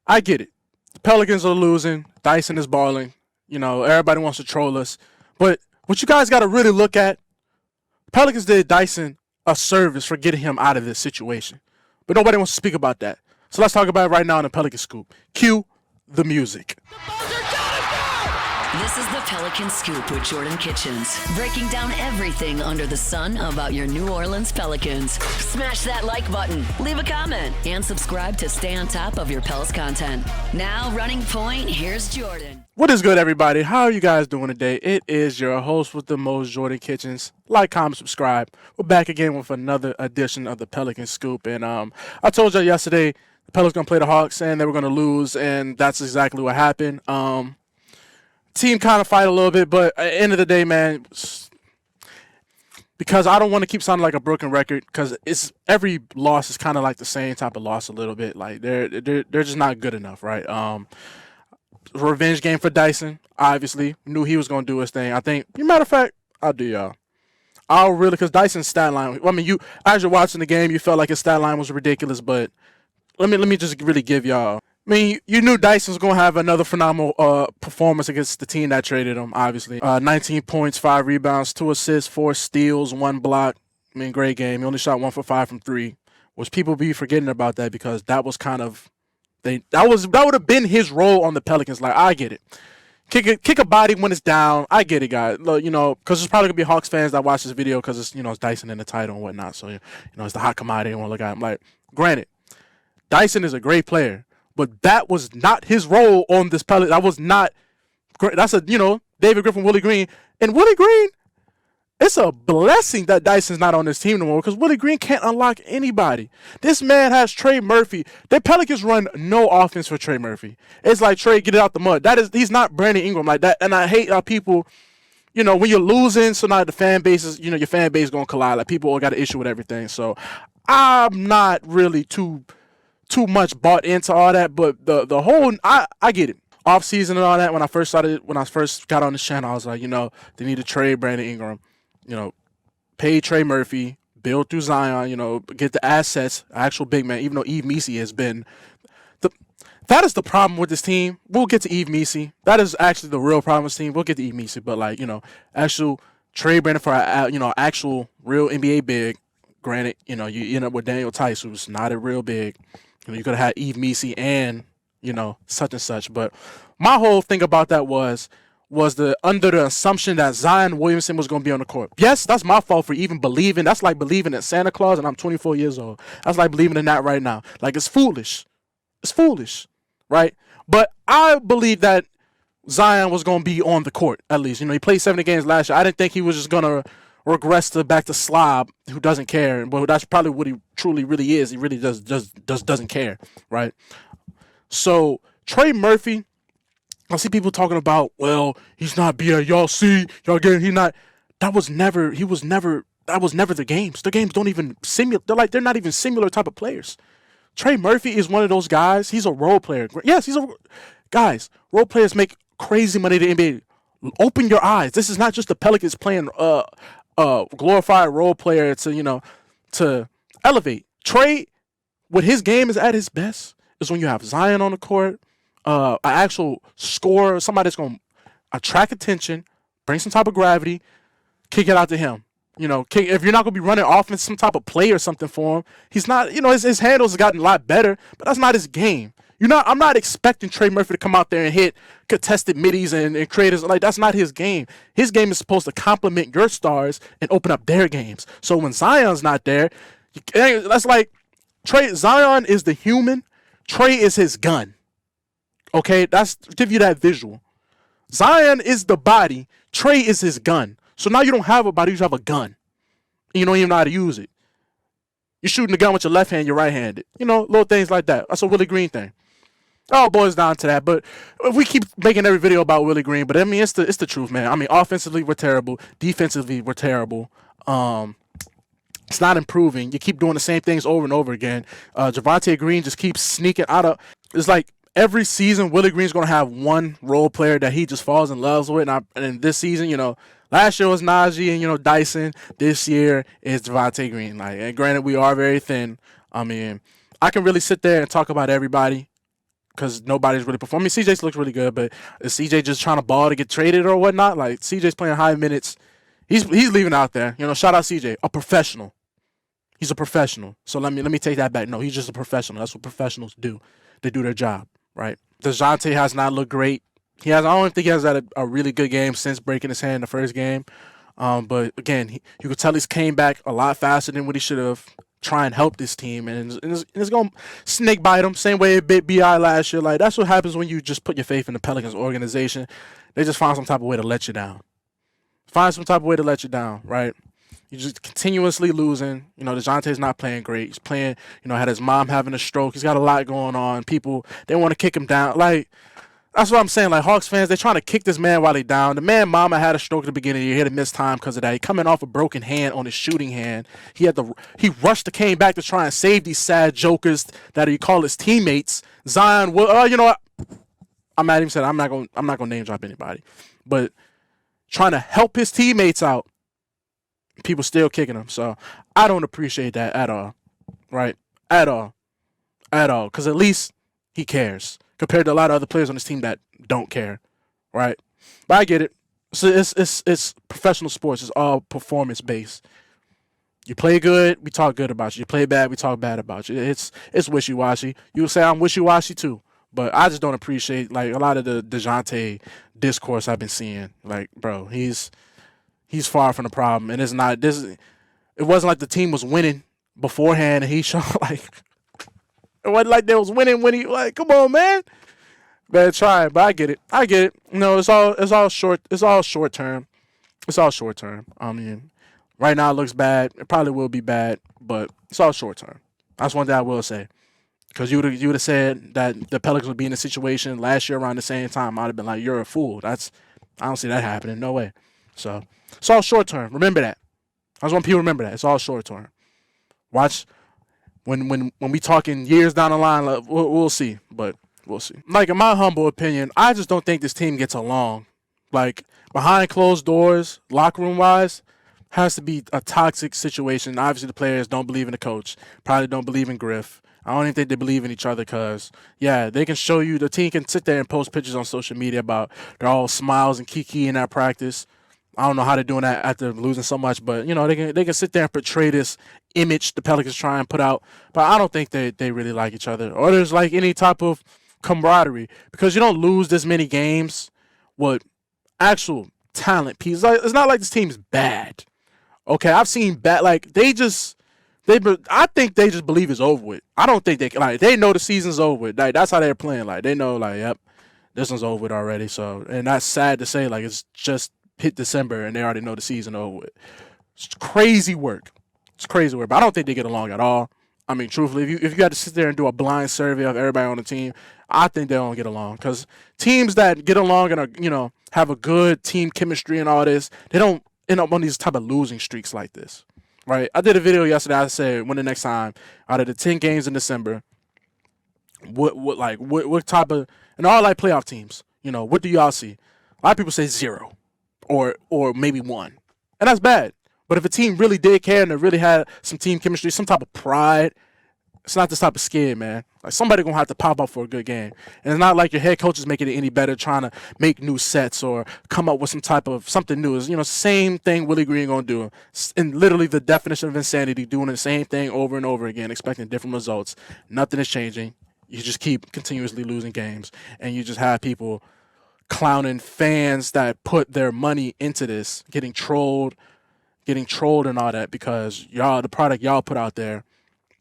I get it. The Pelicans are losing. Dyson is balling. Everybody wants to troll us. But what you guys got to really look at, Pelicans did Dyson a service for getting him out of this situation. But nobody wants to speak about that. So let's talk about it right now in the Pelican Scoop. Cue the music. This is the Pelican Scoop with Jordan Kitchens, breaking down everything under the sun about your New Orleans Pelicans. Smash that like button, leave a comment, and subscribe to stay on top of your Pels content. Now, running point, here's Jordan. What is good, everybody? How are you guys doing today? It is your host with the most, Jordan Kitchens. Like, comment, subscribe. We're back again with another edition of the Pelican Scoop. And I told you yesterday the Pelicans going to play the Hawks and they were going to lose, and that's exactly what happened. Team kind of fight a little bit, but at the end of the day, man, because I don't want to keep sounding like a broken record, because every loss is kind of like the same type of loss a little bit. Like they're just not good enough, right? Revenge game for Dyson. Obviously, knew he was gonna do his thing. I think, matter of fact, I'll do y'all. I'll really, because Dyson's stat line. I mean, as you're watching the game, you felt like his stat line was ridiculous, but let me just really give y'all. I mean, you knew Dyson was going to have another phenomenal performance against the team that traded him, obviously. 19 points, 5 rebounds, 2 assists, 4 steals, 1 block. I mean, great game. He only shot 1 for 5 from 3. Which people be forgetting about that, because that was kind of that would have been his role on the Pelicans. Like, I get it. Kick a body when it's down. I get it, guys. Because there's probably gonna be Hawks fans that watch this video because it's Dyson in the title and whatnot. So it's the hot commodity. I want to look at him. Like, granted, Dyson is a great player. But that was not his role on this Pelican. That was not great. That's David Griffin, Willie Green. And Willie Green, it's a blessing that Dyson's not on this team no more, because Willie Green can't unlock anybody. This man has Trey Murphy. The Pelicans run no offense for Trey Murphy. It's like, Trey, get it out the mud. He's not Brandon Ingram like that. And I hate how people, when you're losing, so now the fan base is, your fan base is going to collide. Like, people all got an issue with everything. So I'm not really too much bought into all that, but the whole, I get it. Off season and all that, when I first got on this channel, I was like, they need to trade Brandon Ingram, pay Trey Murphy, build through Zion, get the assets, actual big man, even though Yves Missi has been that is the problem with this team. We'll get to Yves Missi. That is actually the real problem with this team. We'll get to Yves Missi, but actual trade Brandon for actual real NBA big. Granted, you end up with Daniel Tice, who's not a real big. You could have had Yves Missi and, such and such. But my whole thing about that was under the assumption that Zion Williamson was going to be on the court. Yes, that's my fault for even believing. That's like believing in Santa Claus, and I'm 24 years old. That's like believing in that right now. Like, it's foolish. It's foolish, right? But I believe that Zion was going to be on the court, at least. He played 70 games last year. I didn't think he was just going to regress back to slob who doesn't care. But that's probably what he truly really is. He really just doesn't care, right? So Trey Murphy, I see people talking about, well, he's not BA. Y'all see, y'all getting, that was never the games. The games don't even simulate. They're not even similar type of players. Trey Murphy is one of those guys. He's a role player. Yes, guys, role players make crazy money in the NBA. Open your eyes. This is not just the Pelicans playing glorified role player to elevate. Trey, when his game is at his best, is when you have Zion on the court, an actual scorer, somebody that's going to attract attention, bring some type of gravity, kick it out to him. If you're not going to be running offense, some type of play or something for him, he's not, his handles have gotten a lot better, but that's not his game. I'm not expecting Trey Murphy to come out there and hit contested middies and creators. Like, that's not his game. His game is supposed to complement your stars and open up their games. So when Zion's not there, that's like Zion is the human. Trey is his gun. Okay, that's give you that visual. Zion is the body. Trey is his gun. So now you don't have a body, you just have a gun. You don't even know how to use it. You're shooting the gun with your left hand, you're right-handed. Little things like that. That's a Willie Green thing. It all boils down to that. But we keep making every video about Willie Green, but I mean, it's the truth, man. I mean, offensively, we're terrible. Defensively, we're terrible. It's not improving. You keep doing the same things over and over again. Javonte Green just keeps sneaking out of. It's like every season, Willie Green's going to have one role player that he just falls in love with. And this season, last year was Najee and, Dyson. This year is Javonte Green. And granted, we are very thin. I mean, I can really sit there and talk about everybody. because nobody's really performing. I mean, CJ looks really good, but is CJ just trying to ball to get traded or whatnot? Like, CJ's playing high minutes. He's leaving out there. Shout out CJ, a professional. He's a professional. So let me take that back. No, he's just a professional. That's what professionals do. They do their job, right? DeJounte has not looked great. I don't think he has had a really good game since breaking his hand in the first game. But again, you could tell he's came back a lot faster than what he should have. Try and help this team, and it's going to snake bite him. Same way it bit BI last year. Like, that's what happens when you just put your faith in the Pelicans organization. They just find some type of way to let you down. Right? You're just continuously losing. DeJounte's not playing great. He's playing, had his mom having a stroke. He's got a lot going on. People, they want to kick him down. Like, that's what I'm saying. Like, Hawks fans, they're trying to kick this man while he's down. The man mama had a stroke at the beginning of the year. He had to miss time because of that. He coming off a broken hand on his shooting hand. He rushed to came back to try and save these sad jokers that he call his teammates. Zion, you know what? I'm not even saying I'm not gonna name drop anybody. But trying to help his teammates out, people still kicking him. So I don't appreciate that at all. Right? At all. Because at least he cares. Compared to a lot of other players on this team that don't care, right? But I get it. So it's professional sports. It's all performance based. You play good, we talk good about you. You play bad, we talk bad about you. It's wishy washy. You would say I'm wishy washy too, but I just don't appreciate like a lot of the DeJounte discourse I've been seeing. Like, bro, he's far from the problem, and it's not this. It wasn't like the team was winning beforehand, and he showed like. It wasn't like they was winning when he like, come on, man. Better try, but I get it. It's all short term. I mean, right now it looks bad. It probably will be bad, but it's all short term. That's one thing I will say. Because you would have said that the Pelicans would be in a situation last year around the same time. I'd have been like, you're a fool. I don't see that happening. No way. So it's all short term. Remember that. I just want people to remember that. It's all short term. Watch. When we talking years down the line, we'll see, but we'll see. Like, in my humble opinion, I just don't think this team gets along. Like, behind closed doors, locker room wise, has to be a toxic situation. Obviously, the players don't believe in the coach, probably don't believe in Griff. I don't even think they believe in each other because, yeah, they can show you, the team can sit there and post pictures on social media about they're all smiles and kiki in that practice. I don't know how they're doing that after losing so much, but, they can sit there and portray this image the Pelicans try and put out. But I don't think they really like each other or there's like any type of camaraderie because you don't lose this many games with actual talent pieces. Like, it's not like this team's bad. Okay, I've seen bad. Like, I think they just believe it's over with. I don't think they know the season's over with. Like, that's how they're playing. Like, they know, like, yep, this one's over with already. So, and that's sad to say. Like, it's just hit December and they already know the season over with. It's crazy work. But I don't think they get along at all. I mean, truthfully, if you got to sit there and do a blind survey of everybody on the team, I think they don't get along. Because teams that get along and are, have a good team chemistry and all this, they don't end up on these type of losing streaks like this, right? I did a video yesterday. I said, when the next time out of the 10 games in December, what type of, and all like playoff teams, what do y'all see? A lot of people say 0 or maybe 1, and that's bad. But if a team really did care and they really had some team chemistry, some type of pride, it's not this type of skid, man. Like, somebody going to have to pop up for a good game. And it's not like your head coach is making it any better trying to make new sets or come up with some type of something new. It's, same thing Willie Green going to do. And literally the definition of insanity, doing the same thing over and over again, expecting different results. Nothing is changing. You just keep continuously losing games. And you just have people clowning fans that put their money into this, getting trolled and all that because the product y'all put out there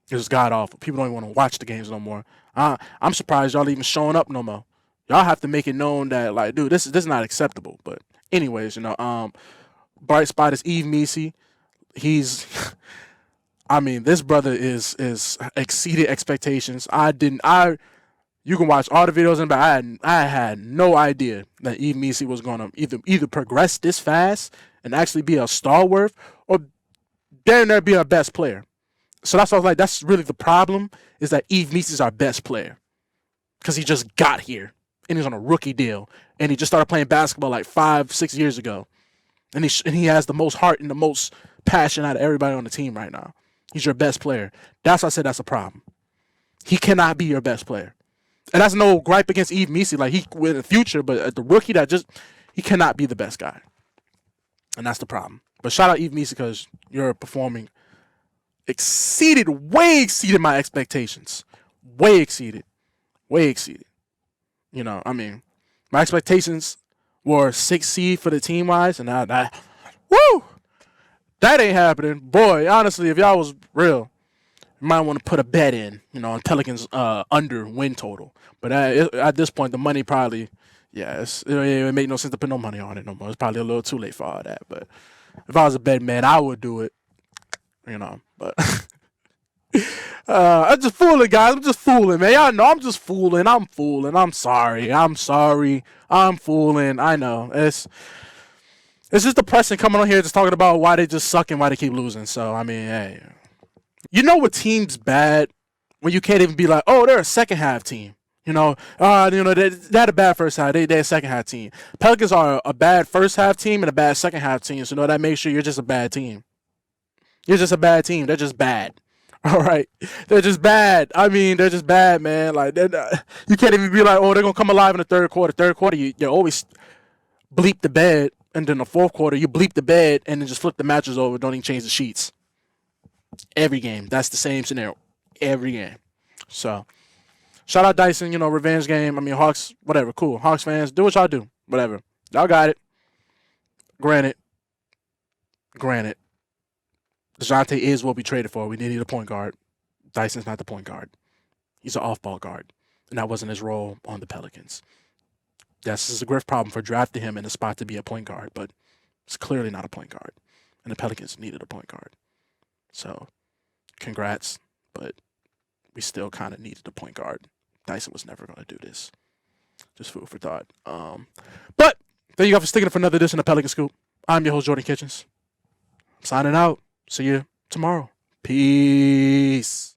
is god awful. People don't even want to watch the games no more. I'm surprised y'all even showing up no more. Y'all have to make it known that, like, dude, this is not acceptable. But anyways, bright spot is Missi. He's, I mean, this brother is exceeded expectations. You can watch all the videos in back. I had no idea that Missi was gonna either progress this fast and actually be a stalwart, or damn near be our best player. So that's why I was like, that's really the problem, is that Missi's our best player. Because he just got here, and he's on a rookie deal, and he just started playing basketball like 5-6 years ago. And he has the most heart and the most passion out of everybody on the team right now. He's your best player. That's why I said that's a problem. He cannot be your best player. And that's no gripe against Yves Missi. Like, he in the future, but the rookie he cannot be the best guy. And that's the problem. But shout out Yves Missi because you're performing way exceeded my expectations. Way exceeded. You know, I mean, my expectations were 6th seed for the team wise, and that ain't happening. Boy, honestly, if y'all was real, you might want to put a bet in, you know, on Pelicans under win total. But at this point, the money probably, it made no sense to put no money on it no more. It's probably a little too late for all that. But if I was a bet man, I would do it, you know. But I'm just fooling, guys. I'm just fooling, man. Y'all know I'm just fooling. I'm fooling. I'm sorry. I'm fooling. I know. It's just depressing coming on here just talking about why they just suck and why they keep losing. So, I mean, hey. You know what team's bad when you can't even be like, oh, they're a second half team. They had a bad first half. They're a second half team. Pelicans are a bad first half team and a bad second half team. So, that makes sure you're just a bad team. You're just a bad team. They're just bad. All right. They're just bad. I mean, they're just bad, man. Like, you can't even be like, oh, they're going to come alive in the third quarter. Third quarter, you always bleep the bed. And then the fourth quarter, you bleep the bed and then just flip the mattress over. Don't even change the sheets. Every game. That's the same scenario. Every game. So, shout out Dyson, revenge game. I mean, Hawks, whatever. Cool. Hawks fans, do what y'all do. Whatever. Y'all got it. Granted. DeJounte is what we traded for. We needed a point guard. Dyson's not the point guard. He's an off-ball guard. And that wasn't his role on the Pelicans. Yes, this is a Griff problem for drafting him in a spot to be a point guard, but it's clearly not a point guard. And the Pelicans needed a point guard. So, congrats, but we still kind of needed a point guard. Dyson was never going to do this. Just food for thought. But thank you guys for sticking for another edition of Pelican Scoop. I'm your host, Jordan Kitchens. Signing out. See you tomorrow. Peace.